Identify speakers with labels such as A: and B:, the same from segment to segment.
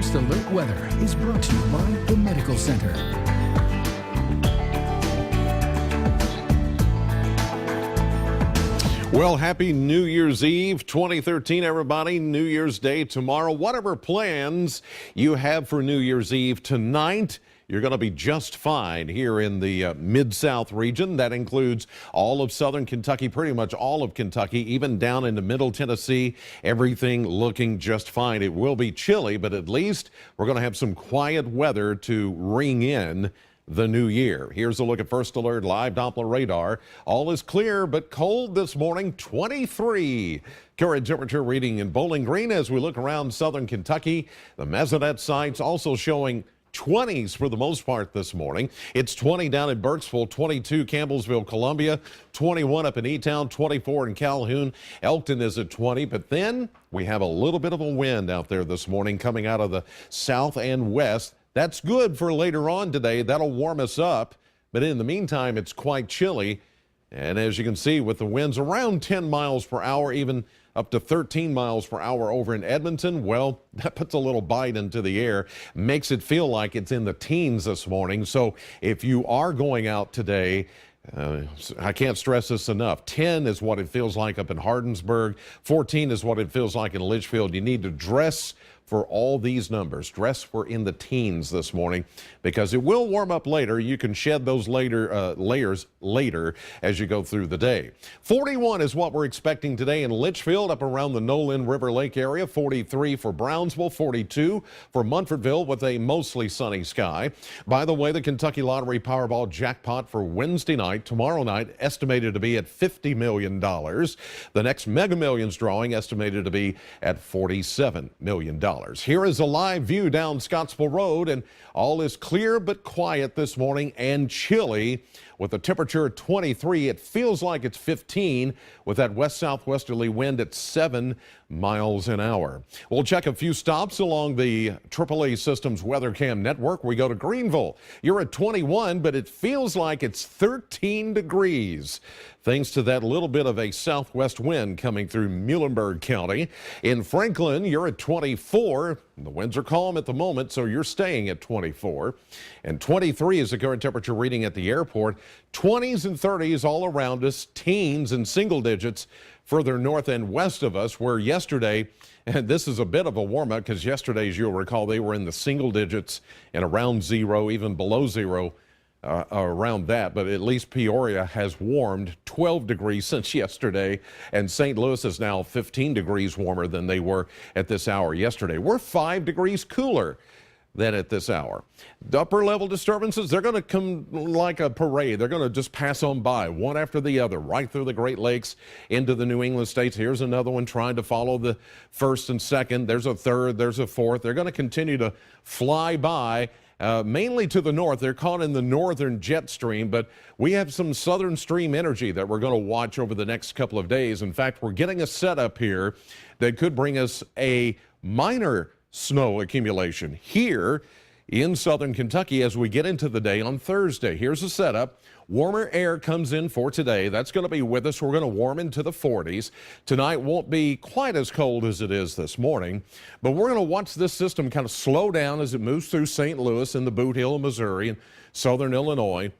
A: First Alert Weather is brought to you by the Medical Center.
B: Well, happy New Year's Eve 2013, everybody. New Year's Day tomorrow. Whatever plans you have for New Year's Eve tonight, you're going to be just fine here in the Mid-South region. That includes all of southern Kentucky, pretty much all of Kentucky, even down into Middle Tennessee. Everything looking just fine. It will be chilly, but at least we're going to have some quiet weather to ring in the new year. Here's a look at First Alert Live Doppler radar. All is clear but cold this morning, 23. Current temperature reading in Bowling Green as we look around southern Kentucky. The Masonet sites also showing 20s for the most part this morning. It's 20 down in Burkesville, 22 Campbellsville, Columbia, 21 up in E-Town, 24 in Calhoun. Elkton is at 20, but then we have a little bit of a wind out there this morning coming out of the south and west. That's good for later on today. That'll warm us up. But in the meantime, it's quite chilly. And as you can see, with the winds around 10 miles per hour, even up to 13 miles per hour over in Edmonton, well, that puts a little bite into the air, makes it feel like it's in the teens this morning. So if you are going out today, I can't stress this enough. 10 is what it feels like up in Hardinsburg. 14 is what it feels like in Litchfield. You need to dress for all these numbers. Dress for in the teens this morning because it will warm up later. You can shed those layers later as you go through the day. 41 is what we're expecting today in Litchfield up around the Nolin River Lake area. 43 for Brownsville, 42 for Munfordville with a mostly sunny sky. By the way, the Kentucky Lottery Powerball jackpot for Wednesday night, tomorrow night, estimated to be at $50 million. The next Mega Millions drawing estimated to be at $47 million. Here is a live view down Scottsville Road, and all is clear but quiet this morning and chilly. With a temperature at 23, it feels like it's 15 with that west-southwesterly wind at 7 miles an hour. We'll check a few stops along the AAA Systems WeatherCam network. We go to Greenville. You're at 21, but it feels like it's 13 degrees. Thanks to that little bit of a southwest wind coming through Muhlenberg County. In Franklin, you're at 24. The winds are calm at the moment, so you're staying at 24. And 23 is the current temperature reading at the airport. 20s and 30s all around us, teens and single digits further north and west of us, where yesterday, and this is a bit of a warm-up because yesterday, as you'll recall, they were in the single digits and around zero, even below zero. Around that, but at least Peoria has warmed 12 degrees since yesterday, and St. Louis is now 15 degrees warmer than they were at this hour yesterday. We're 5 degrees cooler than at this hour. The upper level disturbances, they're going to come like a parade. They're going to just pass on by one after the other, right through the Great Lakes into the New England states. Here's another one trying to follow the first and second. There's a third, there's a fourth. They're going to continue to fly by. Mainly to the north. They're caught in the northern jet stream, but we have some southern stream energy that we're going to watch over the next couple of days. In fact, we're getting a setup here that could bring us a minor snow accumulation here in southern Kentucky as we get into the day on Thursday. Here's the setup. Warmer air comes in for today. That's going to be with us. We're going to warm into the 40s. Tonight won't be quite as cold as it is this morning, but we're going to watch this system kind of slow down as it moves through St. Louis and the Boot Hill of Missouri and southern Illinois.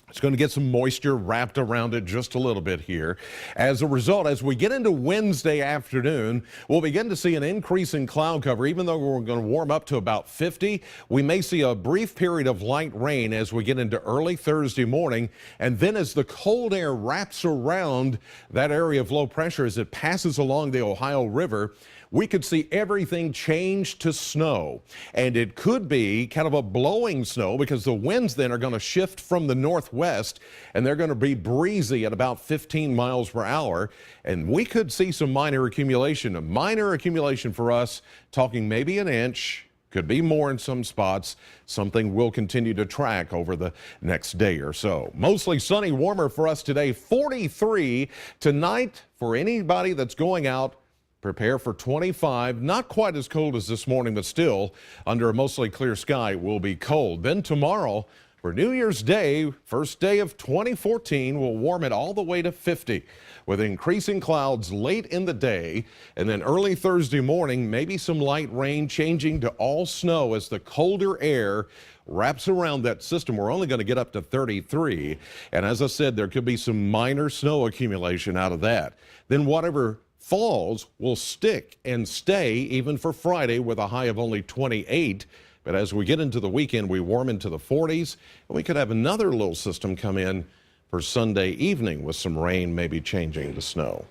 B: It's going to get some moisture wrapped around it just a little bit here. As a result, as we get into Wednesday afternoon, we'll begin to see an increase in cloud cover. Even though we're going to warm up to about 50, we may see a brief period of light rain as we get into early Thursday morning. And then as the cold air wraps around that area of low pressure as it passes along the Ohio River, we could see everything change to snow. And it could be kind of a blowing snow because the winds then are going to shift from the northwest and they're going to be breezy at about 15 miles per hour. And we could see some minor accumulation. A minor accumulation for us, talking maybe an inch, could be more in some spots. Something we'll continue to track over the next day or so. Mostly sunny, warmer for us today, 43 tonight. For anybody that's going out, prepare for 25. Not quite as cold as this morning, but still under a mostly clear sky, it will be cold. Then tomorrow, For New Year's Day, first day of 2014, we'll warm it all the way to 50 with increasing clouds late in the day, and then early Thursday morning, maybe some light rain changing to all snow as the colder air wraps around that system. We're only going to get up to 33. And as I said, there could be some minor snow accumulation out of that. Then whatever falls will stick and stay even for Friday with a high of only 28. But as we get into the weekend, we warm into the 40s, and we could have another little system come in for Sunday evening with some rain maybe changing to snow.